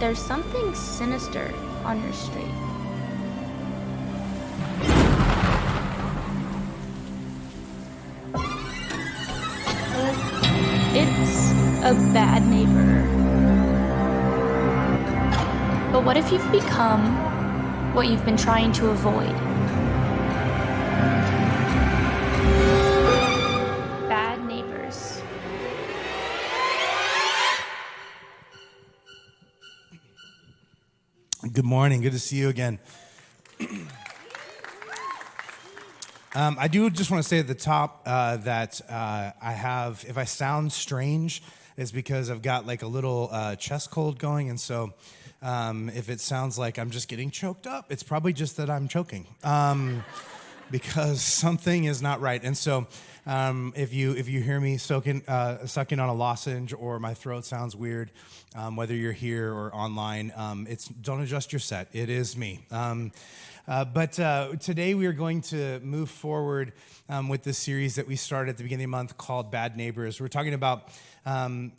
There's something sinister on your street. It's a bad neighbor. But what if you've become what you've been trying to avoid? Bad neighbors. Good morning. Good to see you again. I do just want to say at the top that I have, if I sound strange, it's because I've got like a little chest cold going. And so if it sounds like I'm just getting choked up, it's probably just that I'm choking because something is not right. And so if you hear me sucking on a lozenge or my throat sounds weird, whether you're here or online, don't adjust your set. It is me. But today we are going to move forward with this series that we started at the beginning of the month called Bad Neighbors. We're talking about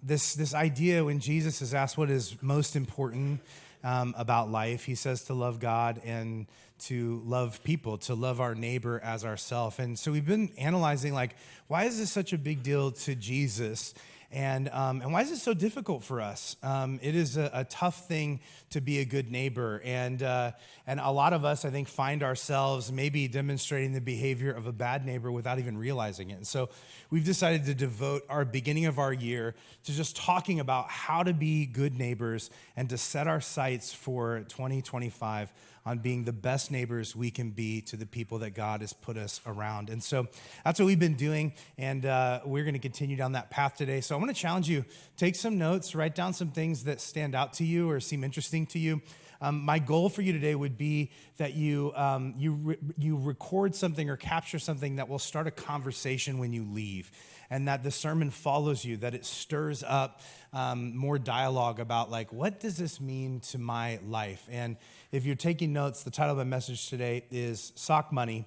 this idea when Jesus is asked what is most important about life. He says to love God and to love people, to love our neighbor as ourselves. And so we've been analyzing, like, why is this such a big deal to Jesus? And why is it so difficult for us? It is a tough thing to be a good neighbor. And a lot of us, I think, find ourselves maybe demonstrating the behavior of a bad neighbor without even realizing it. And so we've decided to devote our beginning of our year to just talking about how to be good neighbors and to set our sights for 2025 on being the best neighbors we can be to the people that God has put us around. And so that's what we've been doing, and we're going to continue down that path today. So I want to challenge you, take some notes, write down some things that stand out to you or seem interesting to you. My goal for you today would be that you record something or capture something that will start a conversation when you leave, and that the sermon follows you, that it stirs up more dialogue about, like, what does this mean to my life? And if you're taking notes, the title of my message today is Sock Money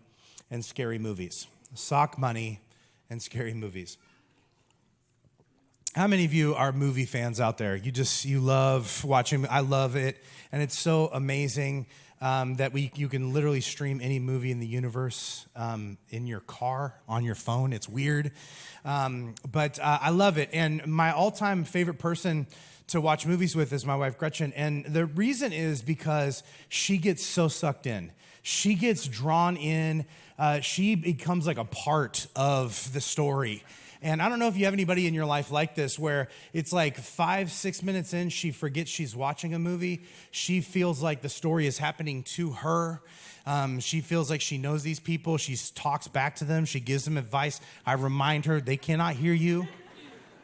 and Scary Movies. Sock Money and Scary Movies. How many of you are movie fans out there? You love watching. I love it, and it's so amazing that you can literally stream any movie in the universe in your car, on your phone. It's weird, but I love it. And my all-time favorite person to watch movies with is my wife, Gretchen. And the reason is because she gets so sucked in. She gets drawn in. She becomes like a part of the story. And I don't know if you have anybody in your life like this, where it's like 5-6 minutes in, she forgets she's watching a movie. She feels like the story is happening to her. She feels like she knows these people. She talks back to them. She gives them advice. I remind her, they cannot hear you.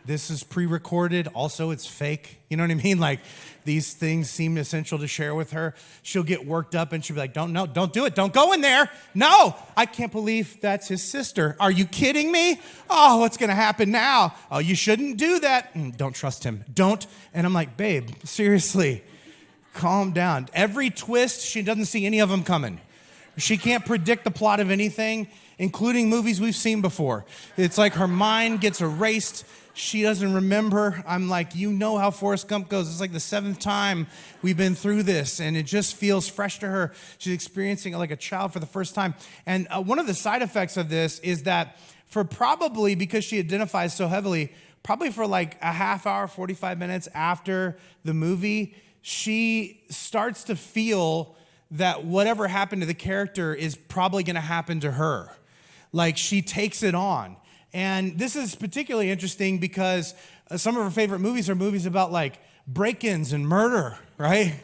This is pre-recorded. Also, it's fake. You know what I mean? Like, these things seem essential to share with her. She'll get worked up and she'll be like, don't do it. Don't go in there. No, I can't believe that's his sister. Are you kidding me? Oh, what's going to happen now? Oh, you shouldn't do that. Don't trust him. Don't. And I'm like, babe, seriously, calm down. Every twist, she doesn't see any of them coming. She can't predict the plot of anything, including movies we've seen before. It's like her mind gets erased. She doesn't remember. I'm like, you know how Forrest Gump goes. It's like the 7th time we've been through this, and it just feels fresh to her. She's experiencing it like a child for the first time. And one of the side effects of this is that because she identifies so heavily, probably for like a half hour, 45 minutes after the movie, she starts to feel that whatever happened to the character is probably going to happen to her. Like, she takes it on. And this is particularly interesting because some of her favorite movies are movies about like break-ins and murder, right?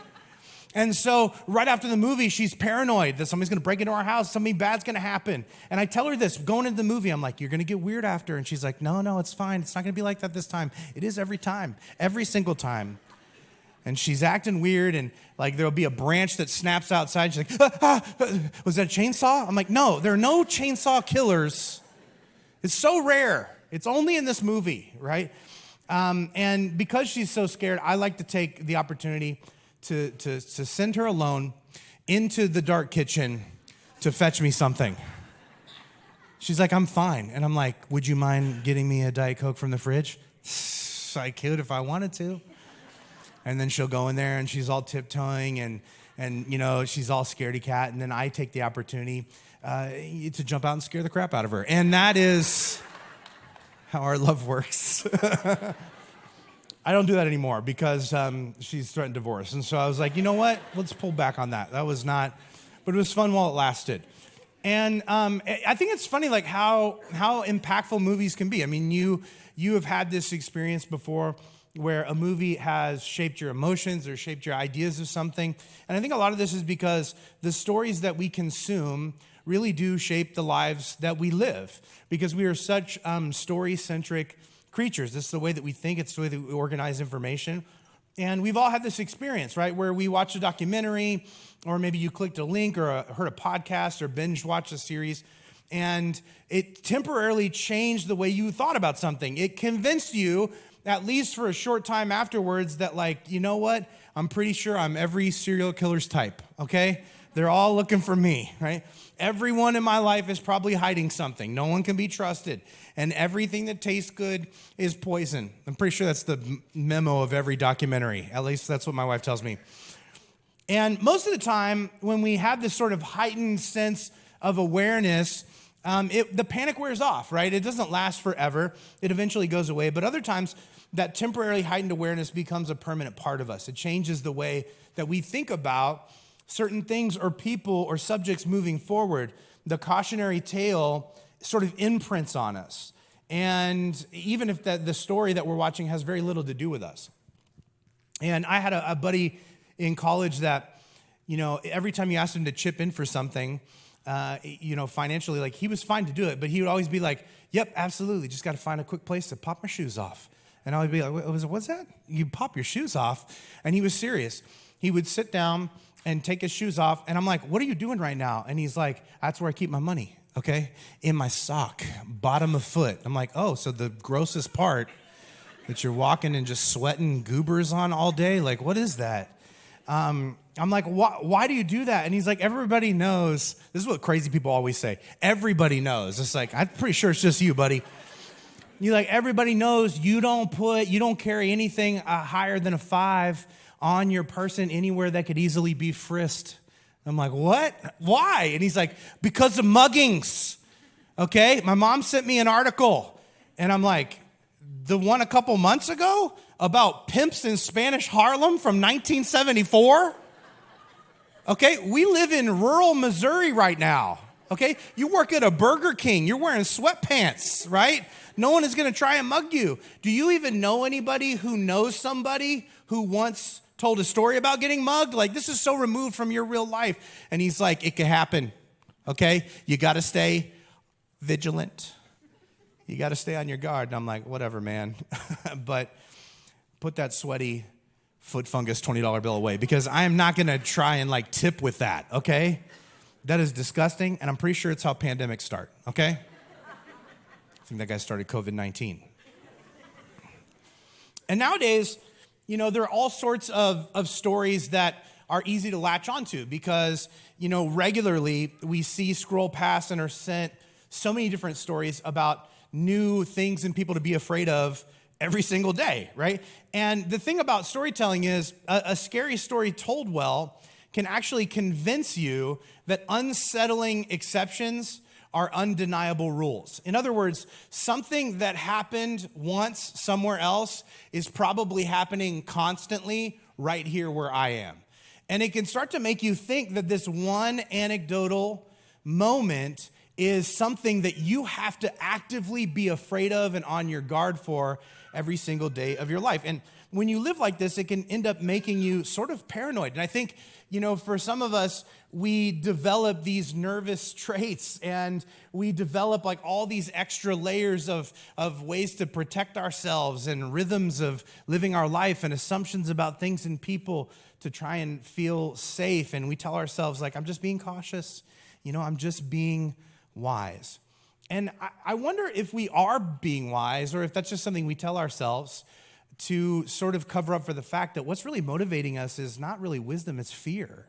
And so right after the movie, she's paranoid that somebody's going to break into our house, something bad's going to happen. And I tell her this, going into the movie, I'm like, you're going to get weird after. And she's like, no, it's fine. It's not going to be like that this time. It is every time, every single time. And she's acting weird, and like there'll be a branch that snaps outside. She's like, was that a chainsaw? I'm like, no, there are no chainsaw killers. It's so rare. It's only in this movie, right? And because she's so scared, I like to take the opportunity to send her alone into the dark kitchen to fetch me something. She's like, I'm fine. And I'm like, would you mind getting me a Diet Coke from the fridge? I could if I wanted to. And then she'll go in there and she's all tiptoeing and you know, she's all scaredy cat. And then I take the opportunity to jump out and scare the crap out of her. And that is how our love works. I don't do that anymore because she's threatened divorce. And so I was like, you know what? Let's pull back on that. That was not, but it was fun while it lasted. And I think it's funny, like how impactful movies can be. I mean, you have had this experience before where a movie has shaped your emotions or shaped your ideas of something. And I think a lot of this is because the stories that we consume really do shape the lives that we live, because we are such story-centric creatures. This is the way that we think. It's the way that we organize information. And we've all had this experience, right, where we watch a documentary, or maybe you clicked a link or heard a podcast or binge watched a series, and it temporarily changed the way you thought about something. It convinced you, at least for a short time afterwards, that, like, you know what? I'm pretty sure I'm every serial killer's type, okay? They're all looking for me, right? Everyone in my life is probably hiding something. No one can be trusted. And everything that tastes good is poison. I'm pretty sure that's the memo of every documentary. At least that's what my wife tells me. And most of the time, when we have this sort of heightened sense of awareness, the panic wears off, right? It doesn't last forever. It eventually goes away. But other times, that temporarily heightened awareness becomes a permanent part of us. It changes the way that we think about certain things or people or subjects moving forward. The cautionary tale sort of imprints on us. And even if the story that we're watching has very little to do with us. And I had a buddy in college that, you know, every time you asked him to chip in for something, you know, financially, like, he was fine to do it, but he would always be like, yep, absolutely, just got to find a quick place to pop my shoes off. And I would be like, what's that? You pop your shoes off? And he was serious. He would sit down and take his shoes off, and I'm like, what are you doing right now? And he's like, that's where I keep my money, okay? In my sock, bottom of foot. I'm like, oh, so the grossest part that you're walking and just sweating goobers on all day? Like, what is that? I'm like, why do you do that? And he's like, everybody knows. This is what crazy people always say. Everybody knows. It's like, I'm pretty sure it's just you, buddy. You're like, everybody knows you don't carry anything higher than a 5 on your person anywhere that could easily be frisked. I'm like, what? Why? And he's like, because of muggings. Okay? My mom sent me an article. And I'm like, the one a couple months ago about pimps in Spanish Harlem from 1974? Okay? We live in rural Missouri right now. Okay? You work at a Burger King. You're wearing sweatpants, right? No one is going to try and mug you. Do you even know anybody who knows somebody who once told a story about getting mugged? Like, this is so removed from your real life. And he's like, it can happen, okay? You got to stay vigilant. You got to stay on your guard. And I'm like, whatever, man. But put that sweaty foot fungus $20 bill away, because I am not going to try and, like, tip with that, okay? That is disgusting, and I'm pretty sure it's how pandemics start, okay? I think that guy started COVID-19. And nowadays, you know, there are all sorts of stories that are easy to latch onto because, you know, regularly we scroll past and are sent so many different stories about new things and people to be afraid of every single day, right? And the thing about storytelling is a scary story told well can actually convince you that unsettling exceptions are undeniable rules. In other words, something that happened once somewhere else is probably happening constantly right here where I am. And it can start to make you think that this one anecdotal moment is something that you have to actively be afraid of and on your guard for every single day of your life. And when you live like this, it can end up making you sort of paranoid. And I think, you know, for some of us, we develop these nervous traits and we develop like all these extra layers of ways to protect ourselves and rhythms of living our life and assumptions about things and people to try and feel safe. And we tell ourselves, like, I'm just being cautious. You know, I'm just being wise. And I wonder if we are being wise or if that's just something we tell ourselves to sort of cover up for the fact that what's really motivating us is not really wisdom, it's fear.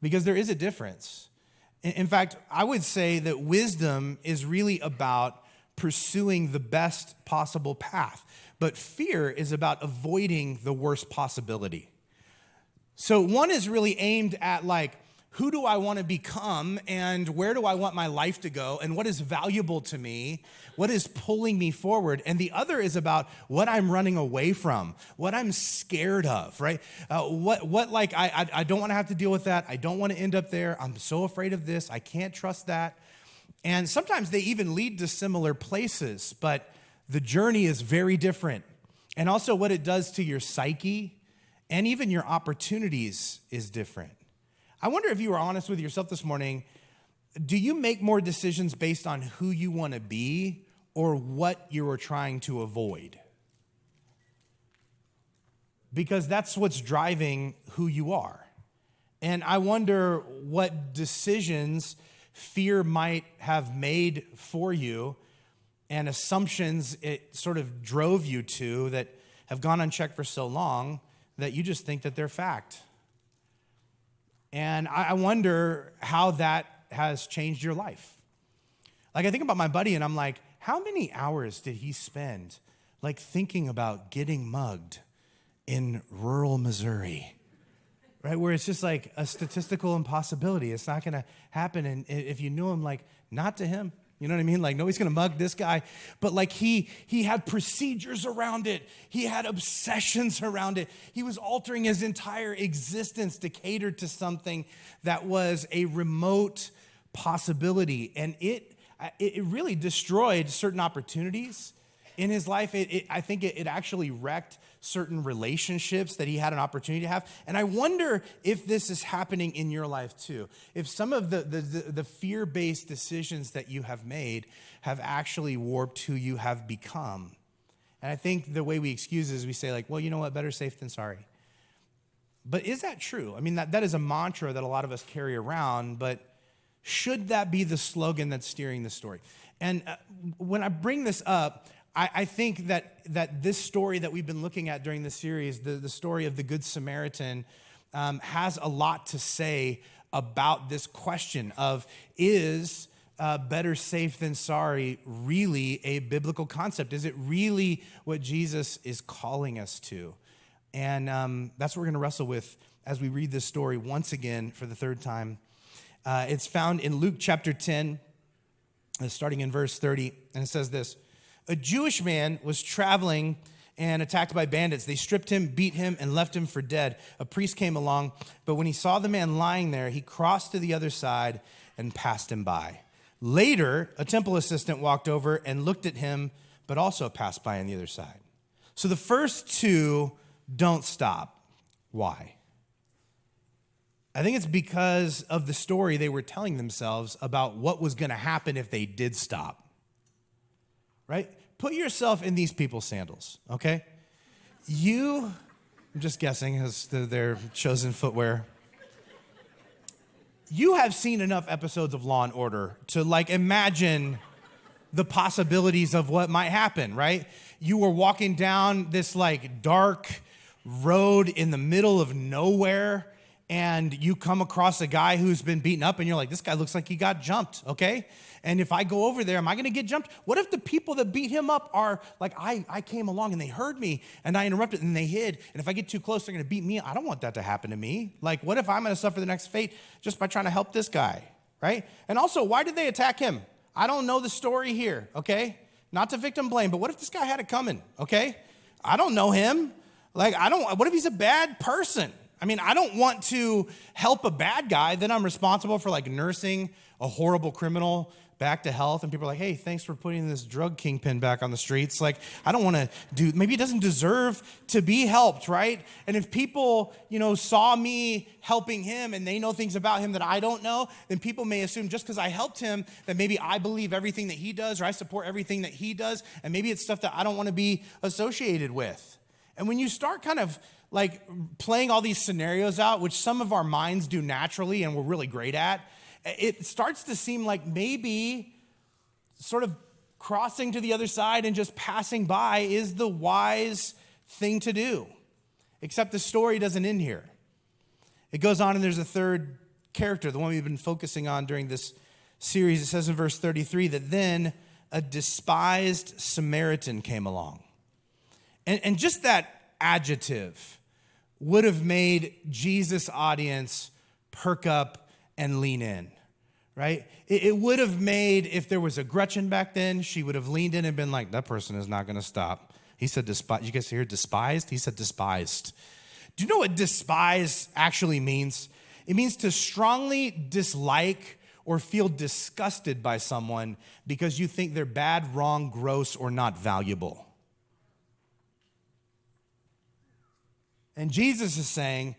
Because there is a difference. In fact, I would say that wisdom is really about pursuing the best possible path. But fear is about avoiding the worst possibility. So one is really aimed at like, who do I want to become and where do I want my life to go and what is valuable to me, what is pulling me forward. And the other is about what I'm running away from, what I'm scared of, right? I don't want to have to deal with that. I don't want to end up there. I'm so afraid of this. I can't trust that. And sometimes they even lead to similar places, but the journey is very different. And also what it does to your psyche and even your opportunities is different. I wonder if you were honest with yourself this morning, do you make more decisions based on who you want to be or what you are trying to avoid? Because that's what's driving who you are. And I wonder what decisions fear might have made for you and assumptions it sort of drove you to that have gone unchecked for so long that you just think that they're fact. And I wonder how that has changed your life. Like I think about my buddy and I'm like, how many hours did he spend like thinking about getting mugged in rural Missouri? Right, where it's just like a statistical impossibility. It's not gonna happen. And if you knew him, like, not to him. You know what I mean? Like, nobody's gonna mug this guy. But like he had procedures around it. He had obsessions around it. He was altering his entire existence to cater to something that was a remote possibility. And it really destroyed certain opportunities in his life. I think it actually wrecked certain relationships that he had an opportunity to have. And I wonder if this is happening in your life too. If some of the fear-based decisions that you have made have actually warped who you have become. And I think the way we excuse is we say like, well, you know what, better safe than sorry. But is that true? I mean, that is a mantra that a lot of us carry around, but should that be the slogan that's steering the story? And when I bring this up, I think that this story that we've been looking at during this series, the story of the Good Samaritan, has a lot to say about this question of, is better safe than sorry really a biblical concept? Is it really what Jesus is calling us to? And that's what we're going to wrestle with as we read this story once again for the third time. It's found in Luke chapter 10, starting in verse 30, and it says this. A Jewish man was traveling and attacked by bandits. They stripped him, beat him, and left him for dead. A priest came along, but when he saw the man lying there, he crossed to the other side and passed him by. Later, a temple assistant walked over and looked at him, but also passed by on the other side. So the first two don't stop. Why? I think it's because of the story they were telling themselves about what was going to happen if they did stop. Right? Put yourself in these people's sandals, okay? I'm just guessing as their chosen footwear. You have seen enough episodes of Law and Order to like imagine the possibilities of what might happen, right? You were walking down this like dark road in the middle of nowhere and you come across a guy who's been beaten up and you're like, this guy looks like he got jumped, okay? And if I go over there, am I gonna get jumped? What if the people that beat him up are like, I came along and they heard me and I interrupted and they hid. And if I get too close, they're gonna beat me. I don't want that to happen to me. Like, what if I'm gonna suffer the next fate just by trying to help this guy, right? And also, why did they attack him? I don't know the story here, okay? Not to victim blame, but what if this guy had it coming, okay? I don't know him. Like, what if he's a bad person? I mean, I don't want to help a bad guy. Then I'm responsible for like nursing a horrible criminal back to health. And people are like, hey, thanks for putting this drug kingpin back on the streets. Like, I don't want to maybe he doesn't deserve to be helped, right? And if people, saw me helping him and they know things about him that I don't know, then people may assume just because I helped him that maybe I believe everything that he does or I support everything that he does. And maybe it's stuff that I don't want to be associated with. And when you start kind of like playing all these scenarios out, which some of our minds do naturally and we're really great at, it starts to seem like maybe sort of crossing to the other side and just passing by is the wise thing to do. Except the story doesn't end here. It goes on and there's a third character, the one we've been focusing on during this series. It says in verse 33 that then a despised Samaritan came along. And just that adjective would have made Jesus' audience perk up and lean in, right? It would have made, if there was a Gretchen back then, she would have leaned in and been like, that person is not going to stop. He said despised. You guys hear despised? He said despised. Do you know what despise actually means? It means to strongly dislike or feel disgusted by someone because you think they're bad, wrong, gross, or not valuable. And Jesus is saying,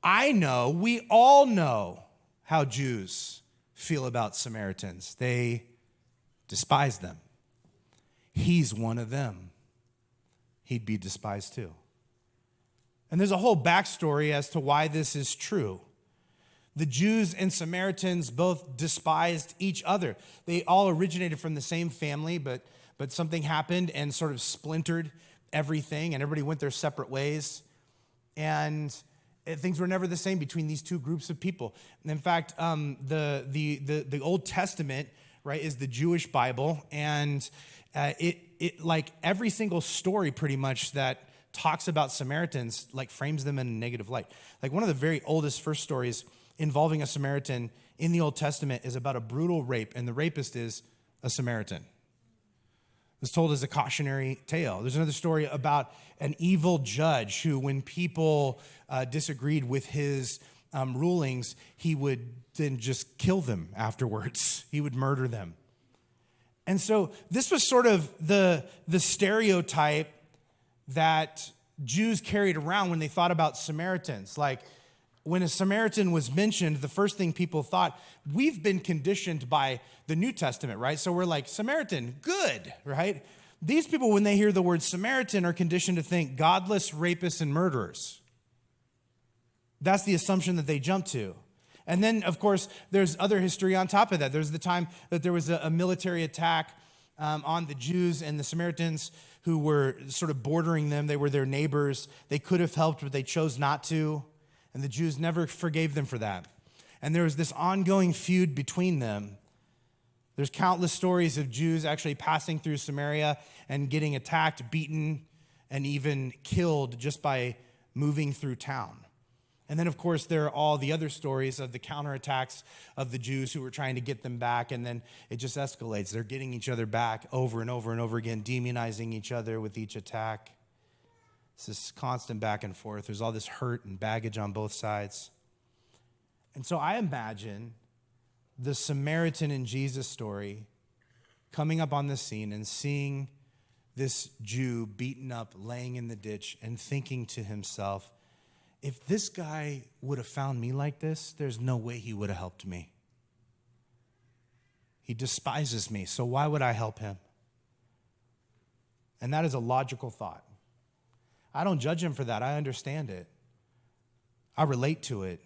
I know, we all know how Jews feel about Samaritans. They despise them. He's one of them. He'd be despised too. And there's a whole backstory as to why this is true. The Jews and Samaritans both despised each other. They all originated from the same family, but something happened and sort of splintered everything, and everybody went their separate ways. And things were never the same between these two groups of people. And in fact, the Old Testament, right, is the Jewish Bible, and it like every single story pretty much that talks about Samaritans like frames them in a negative light. Like one of the very oldest first stories involving a Samaritan in the Old Testament is about a brutal rape, and the rapist is a Samaritan. It's told as a cautionary tale. There's another story about an evil judge who, when people disagreed with his rulings, he would then just kill them afterwards. He would murder them. And so this was sort of the stereotype that Jews carried around when they thought about Samaritans. Like, when a Samaritan was mentioned, the first thing people thought, we've been conditioned by the New Testament, right? So we're like, Samaritan, good, right? These people, when they hear the word Samaritan, are conditioned to think godless, rapists, and murderers. That's the assumption that they jump to. And then, of course, there's other history on top of that. There's the time that there was a military attack on the Jews and the Samaritans who were sort of bordering them. They were their neighbors. They could have helped, but they chose not to. And the Jews never forgave them for that. And there was this ongoing feud between them. There's countless stories of Jews actually passing through Samaria and getting attacked, beaten, and even killed just by moving through town. And then, of course, there are all the other stories of the counterattacks of the Jews who were trying to get them back, and then it just escalates. They're getting each other back over and over and over again, demonizing each other with each attack. It's this constant back and forth. There's all this hurt and baggage on both sides. And so I imagine the Samaritan in Jesus' story coming up on the scene and seeing this Jew beaten up, laying in the ditch, and thinking to himself, if this guy would have found me like this, there's no way he would have helped me. He despises me, so why would I help him? And that is a logical thought. I don't judge him for that. I understand it. I relate to it.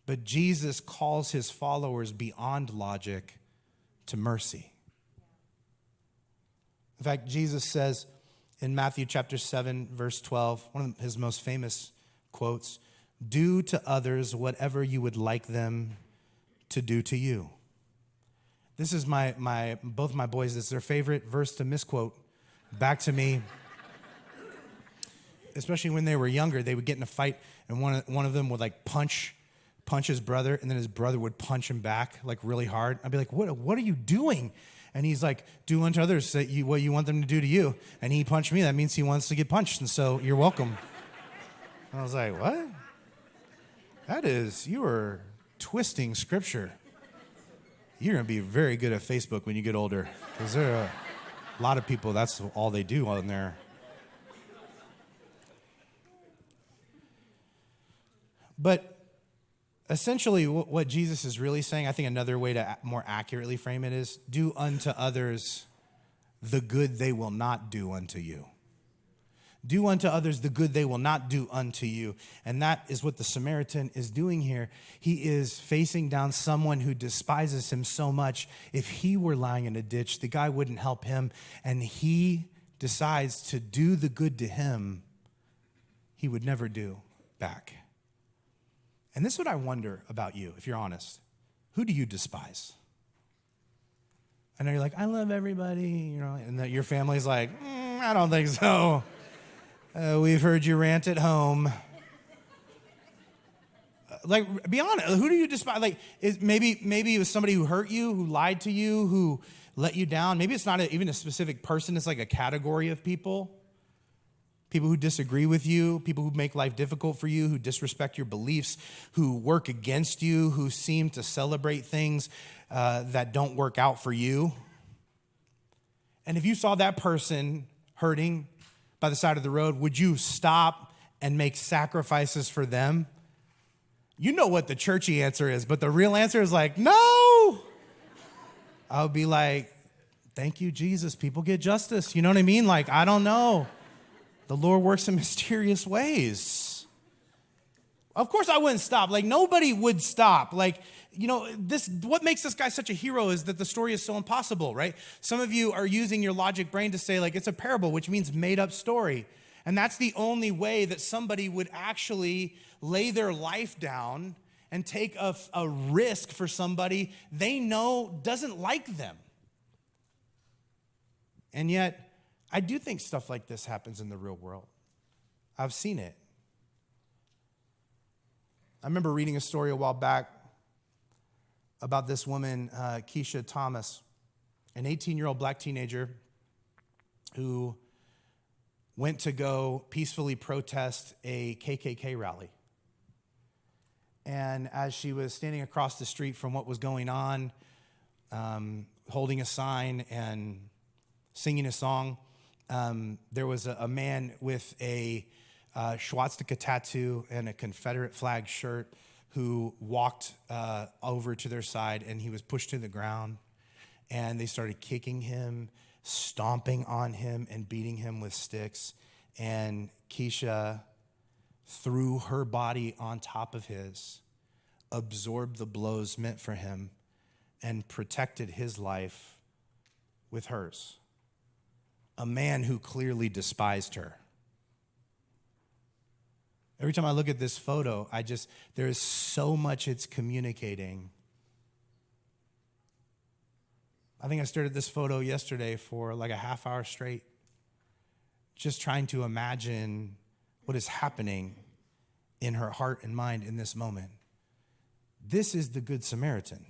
But Jesus calls his followers beyond logic to mercy. In fact, Jesus says in Matthew chapter 7, verse 12, one of his most famous quotes, do to others whatever you would like them to do to you. This is both my boys, this is their favorite verse to misquote back to me. Especially when they were younger, they would get in a fight, and one of them would like punch his brother, and then his brother would punch him back like really hard. I'd be like, what are you doing? And he's like, do unto others what you want them to do to you. And he punched me. That means he wants to get punched, and so you're welcome. And I was like, what? You are twisting scripture. You're going to be very good at Facebook when you get older, because there are a lot of people, that's all they do on there. But essentially what Jesus is really saying, I think another way to more accurately frame it is, do unto others the good they will not do unto you. Do unto others the good they will not do unto you. And that is what the Samaritan is doing here. He is facing down someone who despises him so much. If he were lying in a ditch, the guy wouldn't help him. And he decides to do the good to him he would never do back. And this is what I wonder about you, if you're honest. Who do you despise? I know you're like, I love everybody, and that your family's like, I don't think so. We've heard you rant at home. Like, be honest, who do you despise? Like, maybe it was somebody who hurt you, who lied to you, who let you down. Maybe it's not even a specific person. It's like a category of people. People who disagree with you, people who make life difficult for you, who disrespect your beliefs, who work against you, who seem to celebrate things that don't work out for you. And if you saw that person hurting by the side of the road, would you stop and make sacrifices for them? You know what the churchy answer is, but the real answer is like, no. I would be like, thank you, Jesus. People get justice. You know what I mean? Like, I don't know. The Lord works in mysterious ways. Of course I wouldn't stop. Like, nobody would stop. Like, what makes this guy such a hero is that the story is so impossible, right? Some of you are using your logic brain to say, like, it's a parable, which means made up story. And that's the only way that somebody would actually lay their life down and take a risk for somebody they know doesn't like them. And yet, I do think stuff like this happens in the real world. I've seen it. I remember reading a story a while back about this woman, Keisha Thomas, an 18-year-old black teenager who went to go peacefully protest a KKK rally. And as she was standing across the street from what was going on, holding a sign and singing a song, there was a man with a swastika tattoo and a Confederate flag shirt who walked over to their side, and he was pushed to the ground, and they started kicking him, stomping on him, and beating him with sticks. And Keisha threw her body on top of his, absorbed the blows meant for him, and protected his life with hers. A man who clearly despised her. Every time I look at this photo, there is so much it's communicating. I think I stared at this photo yesterday for like a half hour straight, just trying to imagine what is happening in her heart and mind in this moment. This is the Good Samaritan.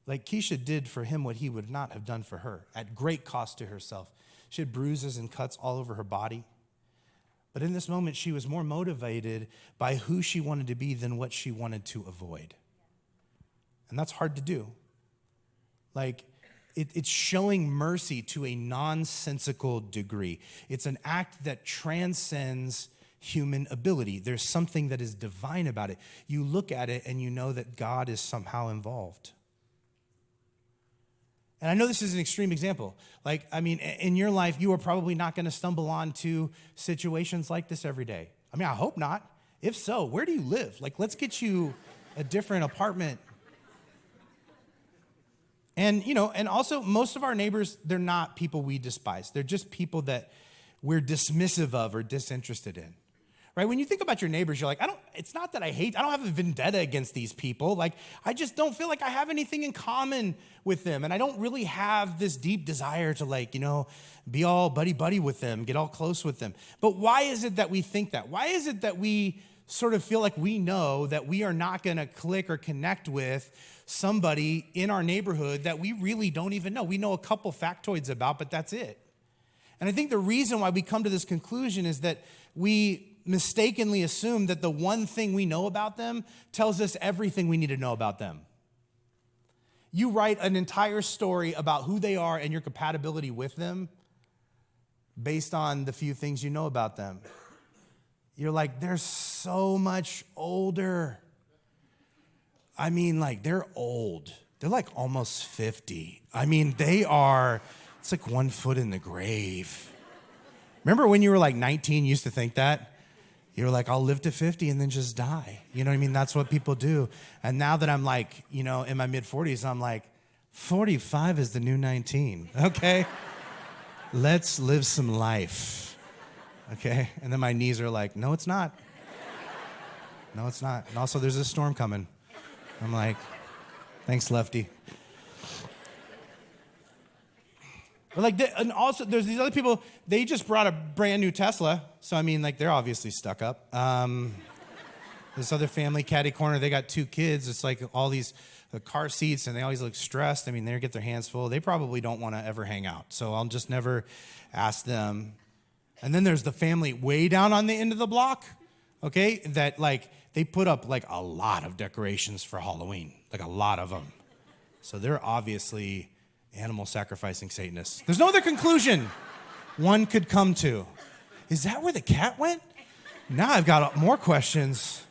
Like, Keisha did for him what he would not have done for her, at great cost to herself. She had bruises and cuts all over her body. But in this moment, she was more motivated by who she wanted to be than what she wanted to avoid. And that's hard to do. Like, it's showing mercy to a nonsensical degree. It's an act that transcends human ability. There's something that is divine about it. You look at it and you know that God is somehow involved. And I know this is an extreme example. Like, I mean, in your life, you are probably not going to stumble onto situations like this every day. I mean, I hope not. If so, where do you live? Like, let's get you a different apartment. And, and also most of our neighbors, they're not people we despise. They're just people that we're dismissive of or disinterested in. Right? When you think about your neighbors, you're like, it's not that I don't have a vendetta against these people. Like, I just don't feel like I have anything in common with them. And I don't really have this deep desire to be all buddy-buddy with them, get all close with them. But why is it that we think that? Why is it that we sort of feel like we know that we are not going to click or connect with somebody in our neighborhood that we really don't even know? We know a couple factoids about, but that's it. And I think the reason why we come to this conclusion is that we mistakenly assume that the one thing we know about them tells us everything we need to know about them. You write an entire story about who they are and your compatibility with them based on the few things you know about them. You're like, they're so much older. I mean, like, they're old. They're like almost 50. I mean, it's like 1 foot in the grave. Remember when you were like 19, you used to think that? You were like, I'll live to 50 and then just die. You know what I mean? That's what people do. And now that I'm like, in my mid-40s, I'm like, 45 is the new 19, okay? Let's live some life, okay? And then my knees are like, no, it's not. No, it's not. And also, there's a storm coming. I'm like, thanks, Lefty. Or like, and also there's these other people, they just brought a brand new Tesla. So, I mean, like, they're obviously stuck up. This other family, catty corner, they got 2 kids. It's like all these car seats, and they always look stressed. I mean, they get their hands full. They probably don't want to ever hang out. So I'll just never ask them. And then there's the family way down on the end of the block, okay, that like they put up like a lot of decorations for Halloween, like a lot of them. So they're obviously animal sacrificing Satanists. There's no other conclusion one could come to. Is that where the cat went? Now I've got more questions.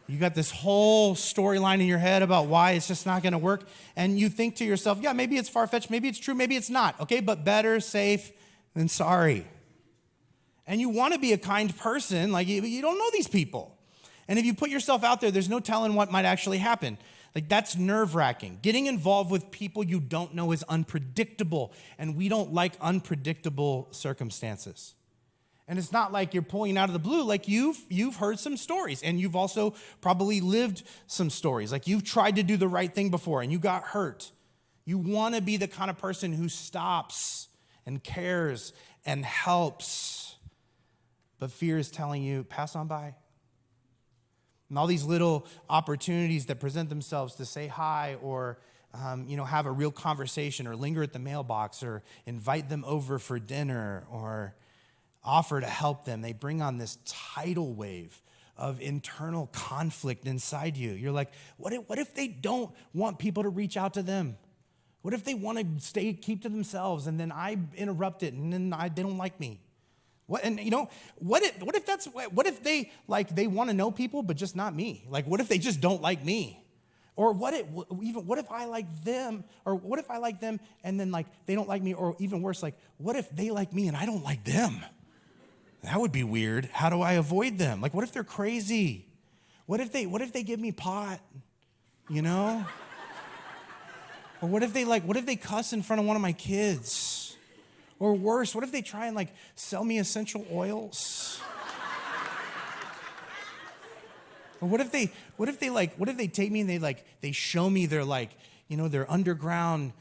You got this whole storyline in your head about why it's just not going to work. And you think to yourself, yeah, maybe it's far-fetched, maybe it's true, maybe it's not. Okay, but better safe than sorry. And you want to be a kind person. Like, you don't know these people. And if you put yourself out there, there's no telling what might actually happen. Like, that's nerve-wracking. Getting involved with people you don't know is unpredictable. And we don't like unpredictable circumstances. And it's not like you're pulling out of the blue. Like, you've heard some stories, and you've also probably lived some stories. Like, you've tried to do the right thing before and you got hurt. You want to be the kind of person who stops and cares and helps. But fear is telling you, pass on by. And all these little opportunities that present themselves to say hi or have a real conversation or linger at the mailbox or invite them over for dinner or offer to help them, they bring on this tidal wave of internal conflict inside you. You're like, what if they don't want people to reach out to them? What if they want to keep to themselves and then I interrupt it and then they don't like me? What if they want to know people but just not me? Like, what if they just don't like me? Or what if I like them? Or what if I like them and then like they don't like me? Or even worse, like what if they like me and I don't like them? That would be weird. How do I avoid them? Like, what if they're crazy? What if they give me pot? You know? Or what if they cuss in front of one of my kids? Or worse, what if they try and like sell me essential oils? Or what if they take me and they show me their their underground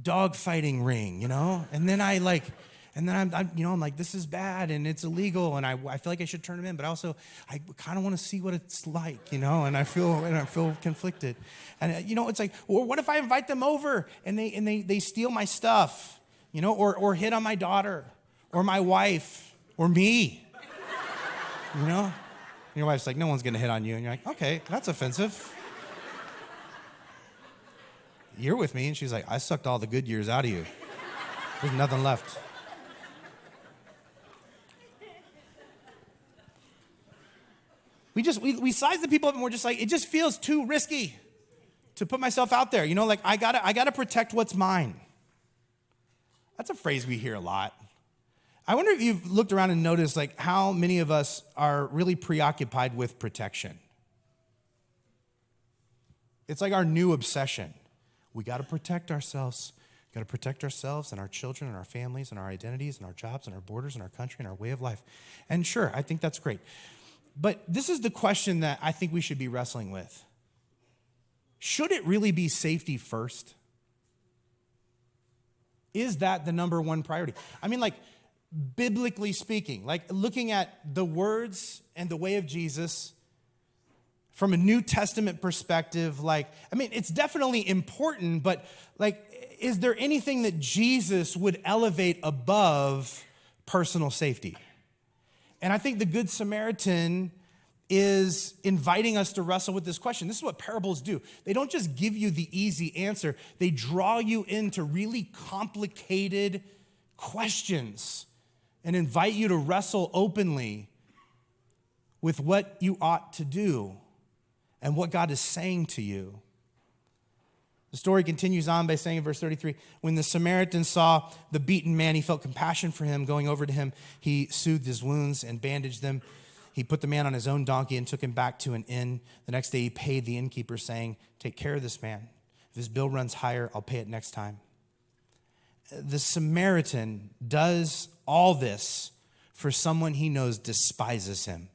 dog fighting ring, And then I'm like, this is bad and it's illegal and I feel like I should turn them in, but also I kind of want to see what it's like, and I feel conflicted. And it's like, or what if I invite them over and they steal my stuff? Or hit on my daughter, or my wife, or me, And your wife's like, no one's gonna hit on you. And you're like, okay, that's offensive. You're with me, and she's like, I sucked all the good years out of you. There's nothing left. We size the people up and we're just like, it just feels too risky to put myself out there. I gotta protect what's mine. That's a phrase we hear a lot. I wonder if you've looked around and noticed like how many of us are really preoccupied with protection. It's like our new obsession. We got to protect ourselves. We got to protect ourselves and our children and our families and our identities and our jobs and our borders and our country and our way of life. And sure, I think that's great. But this is the question that I think we should be wrestling with. Should it really be safety first? Is that the number one priority? I mean, like, biblically speaking, like looking at the words and the way of Jesus from a New Testament perspective, it's definitely important, but is there anything that Jesus would elevate above personal safety? And I think the Good Samaritan is inviting us to wrestle with this question. This is what parables do. They don't just give you the easy answer. They draw you into really complicated questions and invite you to wrestle openly with what you ought to do and what God is saying to you. The story continues on by saying in verse 33, when the Samaritan saw the beaten man, he felt compassion for him. Going over to him, he soothed his wounds and bandaged them. He put the man on his own donkey and took him back to an inn. The next day he paid the innkeeper, saying, take care of this man. If his bill runs higher, I'll pay it next time. The Samaritan does all this for someone he knows despises him.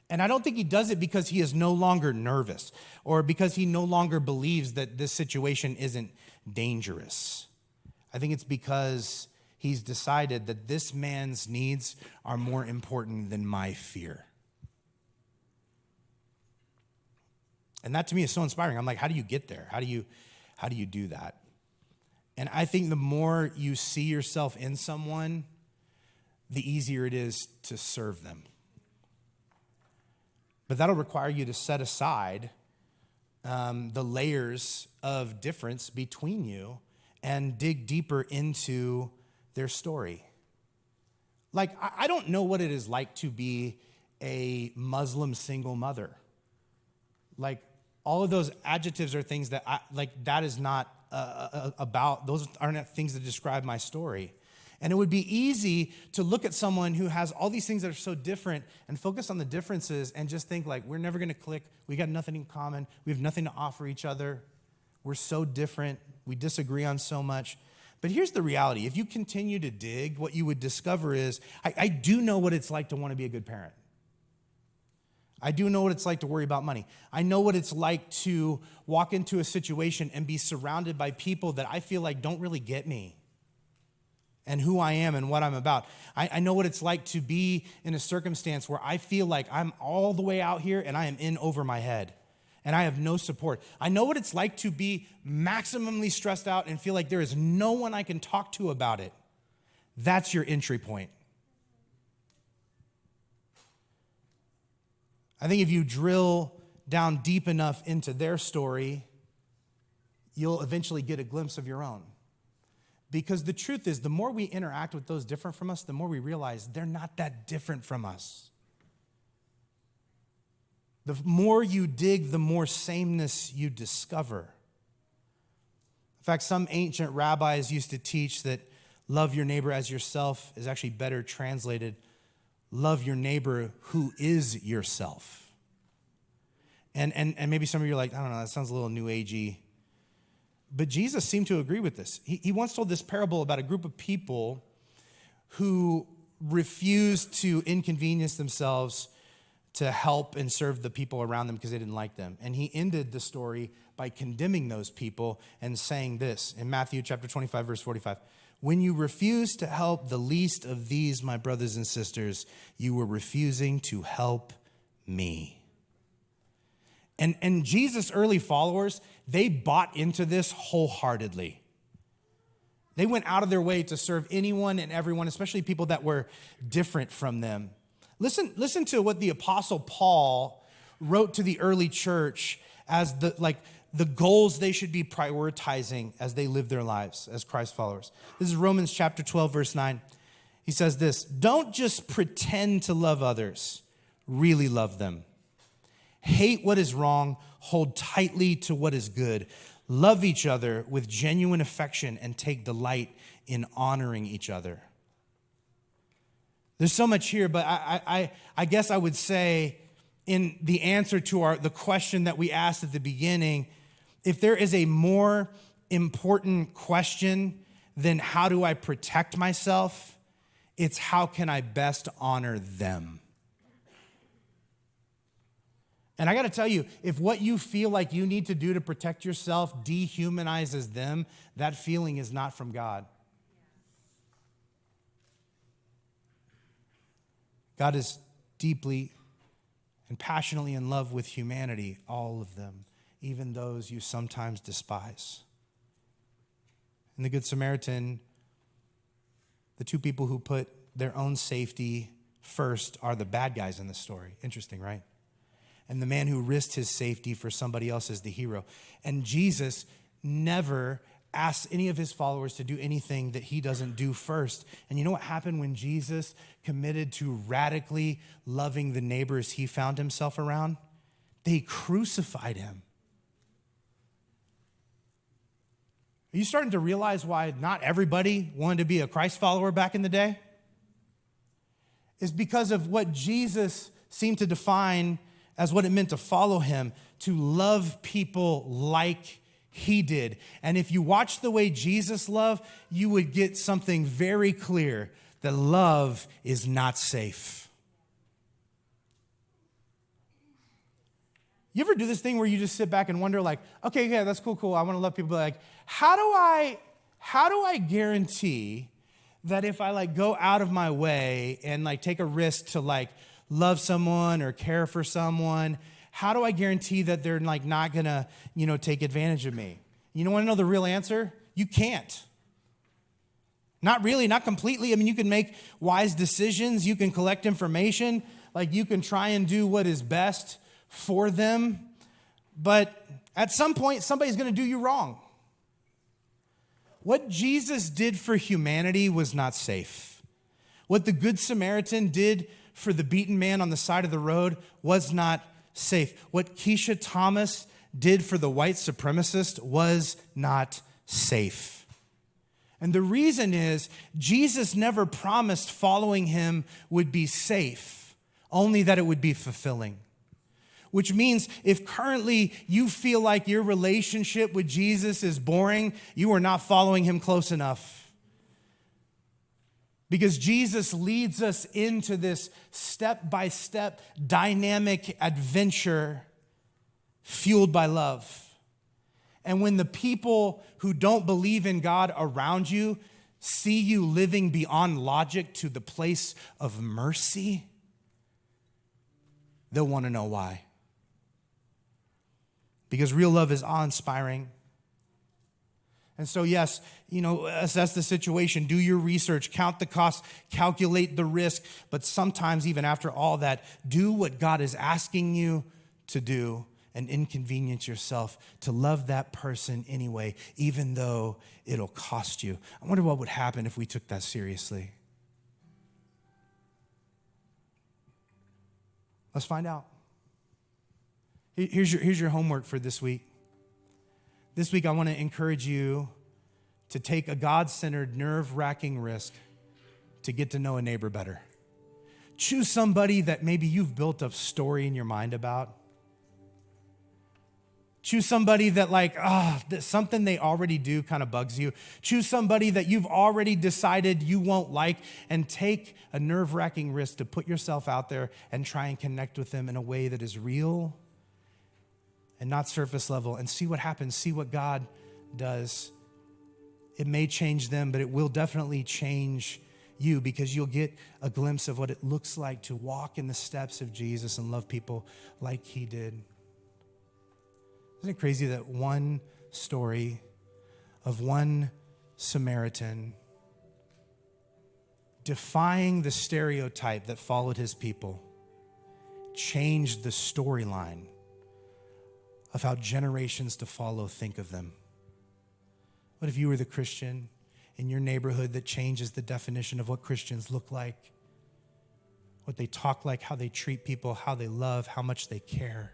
And I don't think he does it because he is no longer nervous or because he no longer believes that this situation isn't dangerous. I think it's because he's decided that this man's needs are more important than my fear. And that to me is so inspiring. I'm like, how do you get there? How do you do that? And I think the more you see yourself in someone, the easier it is to serve them. But that'll require you to set aside the layers of difference between you and dig deeper into their story. Like, I don't know what it is like to be a Muslim single mother. Like, all of those adjectives are things that that is not those aren't things that describe my story. And it would be easy to look at someone who has all these things that are so different and focus on the differences and just think like, we're never going to click. We got nothing in common. We have nothing to offer each other. We're so different. We disagree on so much. But here's the reality. If you continue to dig, what you would discover is, I do know what it's like to want to be a good parent. I do know what it's like to worry about money. I know what it's like to walk into a situation and be surrounded by people that I feel like don't really get me and who I am and what I'm about. I know what it's like to be in a circumstance where I feel like I'm all the way out here and I am in over my head and I have no support. I know what it's like to be maximally stressed out and feel like there is no one I can talk to about it. That's your entry point. I think if you drill down deep enough into their story, you'll eventually get a glimpse of your own. Because the truth is, the more we interact with those different from us, the more we realize they're not that different from us. The more you dig, the more sameness you discover. In fact, some ancient rabbis used to teach that love your neighbor as yourself is actually better translated, love your neighbor who is yourself. And maybe some of you are like, I don't know, that sounds a little new agey. But Jesus seemed to agree with this. He once told this parable about a group of people who refused to inconvenience themselves to help and serve the people around them because they didn't like them. And he ended the story by condemning those people and saying this in Matthew chapter 25, verse 45. When you refuse to help the least of these, my brothers and sisters, you were refusing to help me. And Jesus' early followers, they bought into this wholeheartedly. They went out of their way to serve anyone and everyone, especially people that were different from them. Listen to what the Apostle Paul wrote to the early church as the goals they should be prioritizing as they live their lives as Christ followers. This is Romans chapter 12, verse 9. He says this, don't just pretend to love others, really love them. Hate what is wrong, hold tightly to what is good. Love each other with genuine affection and take delight in honoring each other. There's so much here, but I guess I would say in the answer to the question that we asked at the beginning, if there is a more important question than how do I protect myself, it's how can I best honor them? And I got to tell you, if what you feel like you need to do to protect yourself dehumanizes them, that feeling is not from God. God is deeply and passionately in love with humanity, all of them, even those you sometimes despise. In the Good Samaritan, the two people who put their own safety first are the bad guys in the story. Interesting, right? And the man who risked his safety for somebody else is the hero. And Jesus never asks any of his followers to do anything that he doesn't do first. And you know what happened when Jesus committed to radically loving the neighbors he found himself around? They crucified him. Are you starting to realize why not everybody wanted to be a Christ follower back in the day? It's because of what Jesus seemed to define as what it meant to follow him, to love people like he did. And if you watch the way Jesus loved, you would get something very clear, that love is not safe. You ever do this thing where you just sit back and wonder like, okay, yeah, that's cool. I want to love people, but like, how do how do I guarantee that if I go out of my way and take a risk to love someone or care for someone, how do I guarantee that they're not gonna, take advantage of me? You want to know the real answer? You can't. Not really, not completely. I mean, you can make wise decisions. You can collect information. You can try and do what is best for them. But at some point, somebody's going to do you wrong. What Jesus did for humanity was not safe. What the Good Samaritan did for the beaten man on the side of the road was not safe. What Keisha Thomas did for the white supremacist was not safe. And the reason is Jesus never promised following him would be safe, only that it would be fulfilling. Which means if currently you feel like your relationship with Jesus is boring, you are not following him close enough. Because Jesus leads us into this step-by-step dynamic adventure fueled by love. And when the people who don't believe in God around you see you living beyond logic to the place of mercy, they'll want to know why. Because real love is awe-inspiring. And so, yes, assess the situation, do your research, count the costs, calculate the risk. But sometimes, even after all that, do what God is asking you to do and inconvenience yourself to love that person anyway, even though it'll cost you. I wonder what would happen if we took that seriously. Let's find out. Here's your homework for this week. This week, I want to encourage you to take a God-centered, nerve-wracking risk to get to know a neighbor better. Choose somebody that maybe you've built a story in your mind about. Choose somebody that something they already do kind of bugs you. Choose somebody that you've already decided you won't like, and take a nerve-wracking risk to put yourself out there and try and connect with them in a way that is real and not surface level, and see what happens, see what God does. It may change them, but it will definitely change you, because you'll get a glimpse of what it looks like to walk in the steps of Jesus and love people like he did. Isn't it crazy that one story of one Samaritan defying the stereotype that followed his people changed the storyline of how generations to follow think of them? What if you were the Christian in your neighborhood that changes the definition of what Christians look like, what they talk like, how they treat people, how they love, how much they care?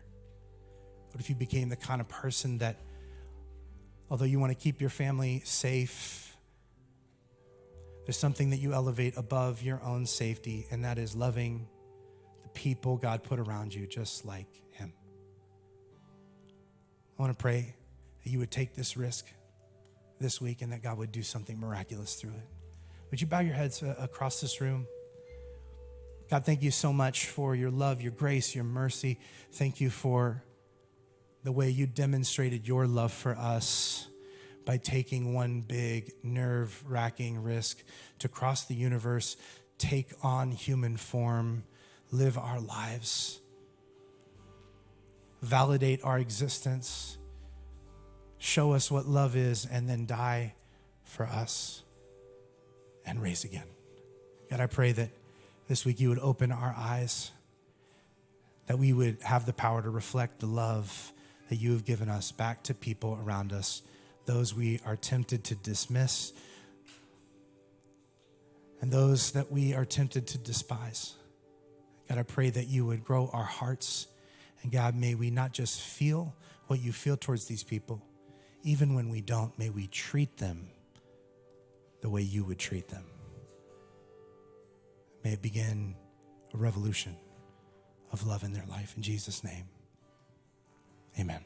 What if you became the kind of person that, although you want to keep your family safe, there's something that you elevate above your own safety, and that is loving the people God put around you just like him? I want to pray that you would take this risk this week and that God would do something miraculous through it. Would you bow your heads across this room? God, thank you so much for your love, your grace, your mercy. Thank you for the way you demonstrated your love for us by taking one big nerve-wracking risk to cross the universe, take on human form, live our lives, validate our existence, show us what love is, and then die for us and raise again. God, I pray that this week you would open our eyes, that we would have the power to reflect the love that you have given us back to people around us, those we are tempted to dismiss and those that we are tempted to despise. God, I pray that you would grow our hearts, and God, may we not just feel what you feel towards these people. Even when we don't, may we treat them the way you would treat them. May it begin a revolution of love in their life. In Jesus' name, amen.